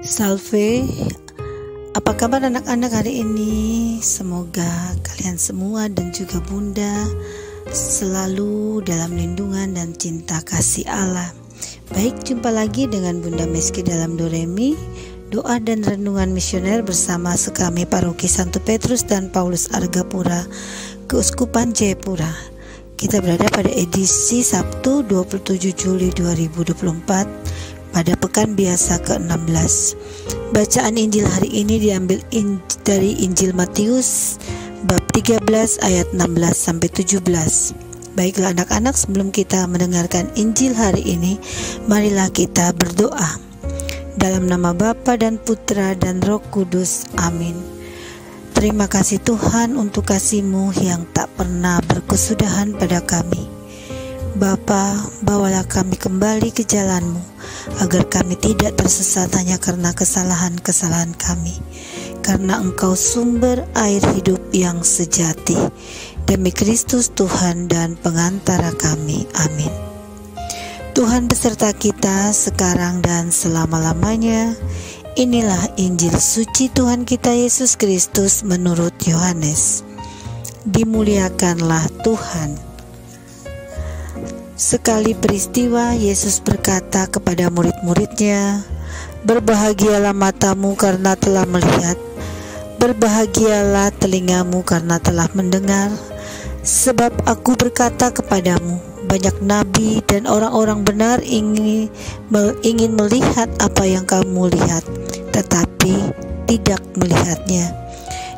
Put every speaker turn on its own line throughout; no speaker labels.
Salve, apa kabar anak-anak hari ini? Semoga kalian semua dan juga Bunda selalu dalam lindungan dan cinta kasih Allah. Baik, jumpa lagi dengan Bunda Meski dalam Doremi, doa dan renungan misioner bersama sekami Paroki Santo Petrus dan Paulus Argapura, Keuskupan Jayapura. Kita berada pada edisi Sabtu 27 Juli 2024 pada pekan biasa ke-16. Bacaan Injil hari ini diambil dari Injil Matius bab 13 ayat 16 sampai 17. Baiklah anak-anak, sebelum kita mendengarkan Injil hari ini, marilah kita berdoa. Dalam nama Bapa dan Putra dan Roh Kudus. Amin. Terima kasih Tuhan untuk kasih-Mu yang tak pernah berkesudahan pada kami. Bapa, bawalah kami kembali ke jalan-Mu, agar kami tidak tersesat hanya karena kesalahan-kesalahan kami, karena Engkau sumber air hidup yang sejati. Demi Kristus Tuhan dan pengantara kami. Amin. Tuhan beserta kita sekarang dan selama-lamanya. Inilah Injil suci Tuhan kita Yesus Kristus menurut Yohanes. Dimuliakanlah Tuhan. Sekali peristiwa, Yesus berkata kepada murid-muridnya, "Berbahagialah matamu karena telah melihat, berbahagialah telingamu karena telah mendengar. Sebab aku berkata kepadamu, banyak nabi dan orang-orang benar ingin melihat apa yang kamu lihat, tetapi tidak melihatnya,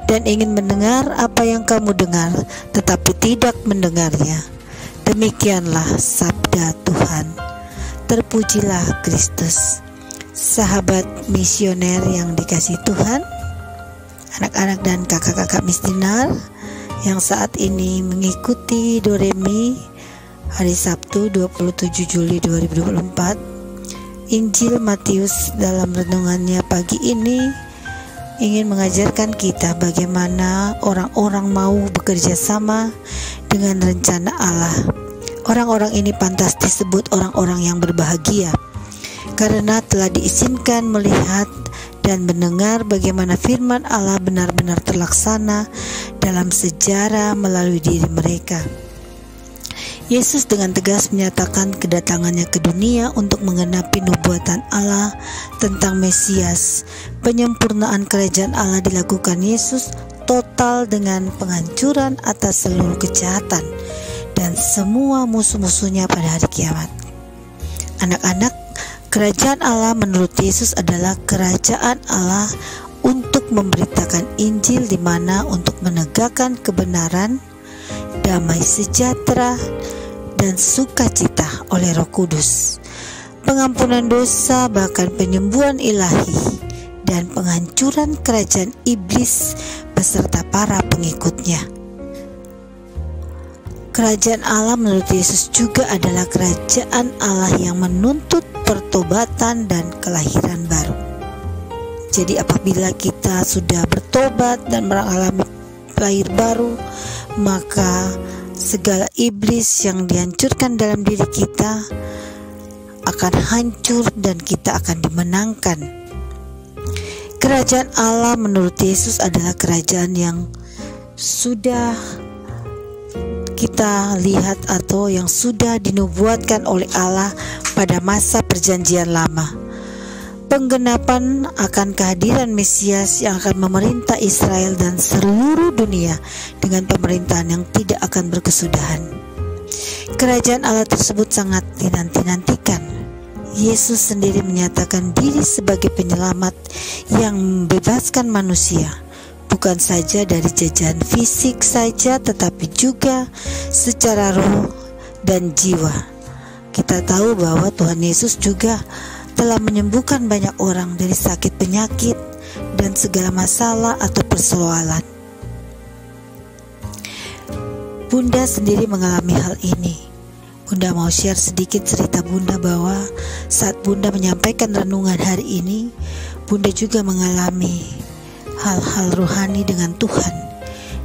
dan ingin mendengar apa yang kamu dengar, tetapi tidak mendengarnya." Demikianlah sabda Tuhan. Terpujilah Kristus. Sahabat misioner yang dikasihi Tuhan, anak-anak dan kakak-kakak misioner yang saat ini mengikuti Doremi hari Sabtu 27 Juli 2024, Injil Matius dalam renungannya pagi ini ingin mengajarkan kita bagaimana orang-orang mau bekerja sama dengan rencana Allah. Orang-orang ini pantas disebut orang-orang yang berbahagia karena telah diizinkan melihat dan mendengar bagaimana firman Allah benar-benar terlaksana dalam sejarah melalui diri mereka. Yesus dengan tegas menyatakan kedatangannya ke dunia untuk menggenapi nubuatan Allah tentang Mesias. Penyempurnaan kerajaan Allah dilakukan Yesus total dengan penghancuran atas seluruh kejahatan dan semua musuh-musuhnya pada hari kiamat. Anak-anak, kerajaan Allah menurut Yesus adalah kerajaan Allah untuk memberitakan Injil, di mana untuk menegakkan kebenaran, damai sejahtera, dan sukacita oleh Roh Kudus, pengampunan dosa, bahkan penyembuhan ilahi, dan penghancuran kerajaan iblis beserta para pengikutnya. Kerajaan Allah menurut Yesus juga adalah kerajaan Allah yang menuntut pertobatan dan kelahiran baru. Jadi apabila kita sudah bertobat dan mengalami lahir baru, maka segala iblis yang dihancurkan dalam diri kita akan hancur dan kita akan dimenangkan. Kerajaan Allah menurut Yesus adalah kerajaan yang sudah kita lihat atau yang sudah dinubuatkan oleh Allah pada masa perjanjian lama. Penggenapan akan kehadiran Mesias yang akan memerintah Israel dan seluruh dunia dengan pemerintahan yang tidak akan berkesudahan. Kerajaan Allah tersebut sangat dinanti-nantikan. Yesus sendiri menyatakan diri sebagai penyelamat yang membebaskan manusia, bukan saja dari jajahan fisik saja, tetapi juga secara roh dan jiwa. Kita tahu bahwa Tuhan Yesus juga telah menyembuhkan banyak orang dari sakit penyakit dan segala masalah atau persoalan. Bunda sendiri mengalami hal ini. Bunda mau share sedikit cerita Bunda bahwa saat Bunda menyampaikan renungan hari ini, Bunda juga mengalami hal-hal rohani dengan Tuhan,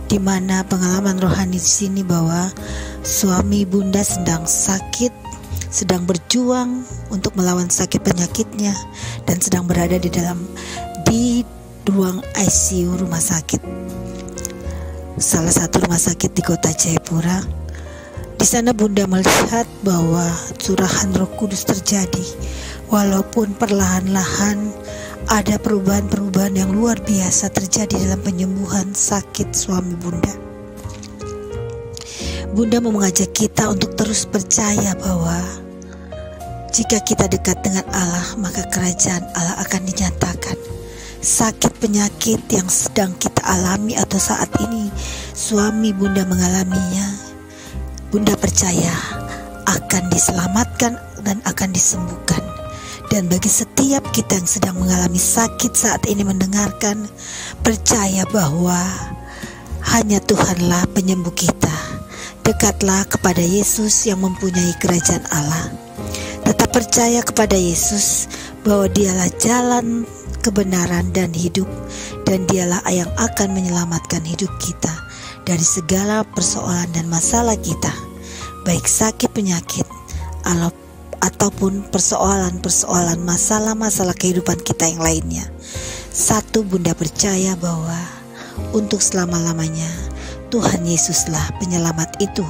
di mana pengalaman rohani di sini bahwa suami Bunda sedang sakit sedang berjuang untuk melawan sakit penyakitnya dan sedang berada di ruang ICU rumah sakit, salah satu rumah sakit di kota Jayapura. Di sana Bunda melihat bahwa curahan Roh Kudus terjadi, walaupun perlahan-lahan ada perubahan-perubahan yang luar biasa terjadi dalam penyembuhan sakit suami Bunda. Bunda mau mengajak kita untuk terus percaya bahwa jika kita dekat dengan Allah, maka kerajaan Allah akan dinyatakan. Sakit penyakit yang sedang kita alami atau saat ini suami Bunda mengalaminya, Bunda percaya akan diselamatkan dan akan disembuhkan. Dan bagi setiap kita yang sedang mengalami sakit saat ini mendengarkan, percaya bahwa hanya Tuhanlah penyembuh kita. Dekatlah kepada Yesus yang mempunyai kerajaan Allah. Tetap percaya kepada Yesus bahwa Dialah jalan, kebenaran dan hidup, dan Dialah yang akan menyelamatkan hidup kita dari segala persoalan dan masalah kita, baik sakit penyakit ataupun persoalan-persoalan masalah-masalah kehidupan kita yang lainnya. Satu, Bunda percaya bahwa untuk selama-lamanya Tuhan Yesuslah penyelamat itu,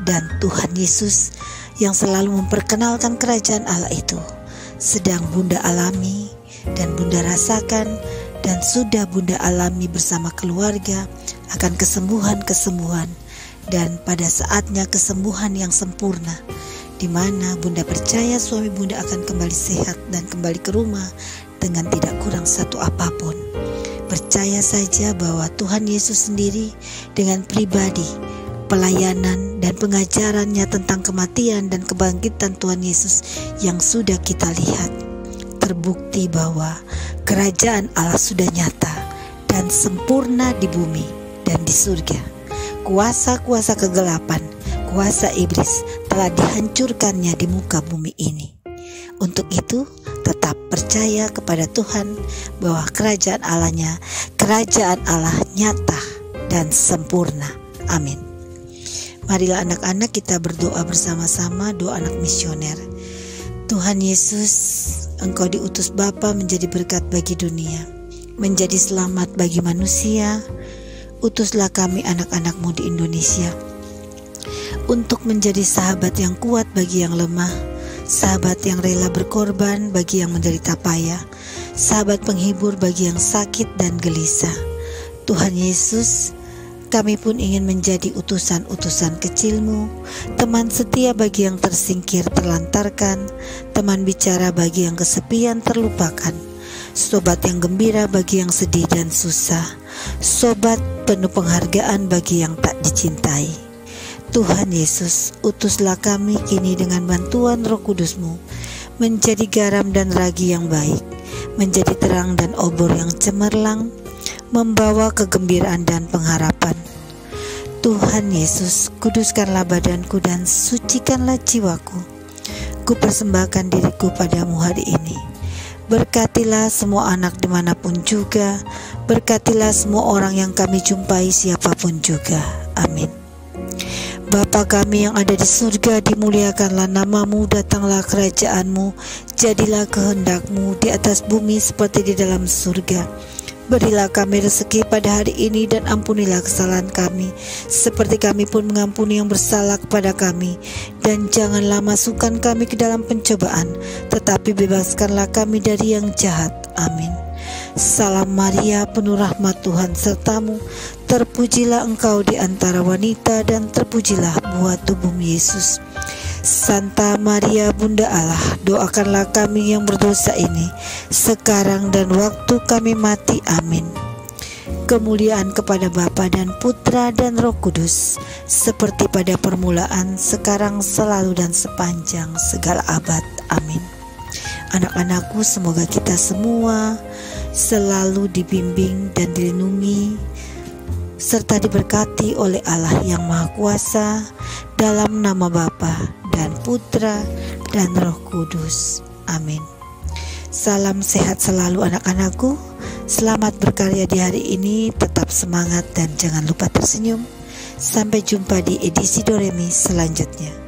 dan Tuhan Yesus yang selalu memperkenalkan kerajaan Allah itu sedang Bunda alami dan Bunda rasakan, dan sudah Bunda alami bersama keluarga akan kesembuhan-kesembuhan, dan pada saatnya kesembuhan yang sempurna, di mana Bunda percaya suami Bunda akan kembali sehat dan kembali ke rumah dengan tidak kurang satu apapun. Percaya saja bahwa Tuhan Yesus sendiri dengan pribadi, pelayanan dan pengajarannya tentang kematian dan kebangkitan Tuhan Yesus yang sudah kita lihat, terbukti bahwa kerajaan Allah sudah nyata dan sempurna di bumi dan di surga. Kuasa-kuasa kegelapan, kuasa iblis telah dihancurkannya di muka bumi ini. Untuk itu, tetap percaya kepada Tuhan bahwa kerajaan Allah nyata dan sempurna. Amin. Marilah anak-anak kita berdoa bersama-sama, doa anak misioner. Tuhan Yesus, Engkau diutus Bapa menjadi berkat bagi dunia, menjadi selamat bagi manusia. Utuslah kami anak-anak-Mu di Indonesia untuk menjadi sahabat yang kuat bagi yang lemah, sahabat yang rela berkorban bagi yang menderita payah, sahabat penghibur bagi yang sakit dan gelisah. Tuhan Yesus, kami pun ingin menjadi utusan-utusan kecil-Mu, teman setia bagi yang tersingkir terlantarkan, teman bicara bagi yang kesepian terlupakan, sobat yang gembira bagi yang sedih dan susah, sobat penuh penghargaan bagi yang tak dicintai. Tuhan Yesus, utuslah kami kini dengan bantuan Roh Kudus-Mu, menjadi garam dan ragi yang baik, menjadi terang dan obor yang cemerlang, membawa kegembiraan dan pengharapan. Tuhan Yesus, kuduskanlah badanku dan sucikanlah jiwaku. Ku persembahkan diriku padamu hari ini. Berkatilah semua anak dimanapun juga, berkatilah semua orang yang kami jumpai siapapun juga. Amin. Bapa kami yang ada di surga, dimuliakanlah nama-Mu, datanglah kerajaan-Mu, jadilah kehendak-Mu di atas bumi seperti di dalam surga. Berilah kami rezeki pada hari ini dan ampunilah kesalahan kami, seperti kami pun mengampuni yang bersalah kepada kami. Dan janganlah masukkan kami ke dalam pencobaan, tetapi bebaskanlah kami dari yang jahat. Amin. Salam Maria, penuh rahmat Tuhan sertamu, terpujilah engkau di antara wanita dan terpujilah buah tubuhmu Yesus. Santa Maria Bunda Allah, doakanlah kami yang berdosa ini, sekarang dan waktu kami mati. Amin. Kemuliaan kepada Bapa dan Putra dan Roh Kudus, seperti pada permulaan, sekarang, selalu dan sepanjang segala abad. Amin. Anak-anakku, semoga kita semua selalu dibimbing dan dilindungi serta diberkati oleh Allah yang Maha Kuasa, dalam nama Bapa dan Putra dan Roh Kudus. Amin. Salam sehat selalu anak-anakku. Selamat berkarya di hari ini. Tetap semangat dan jangan lupa tersenyum. Sampai jumpa di edisi Doremi selanjutnya.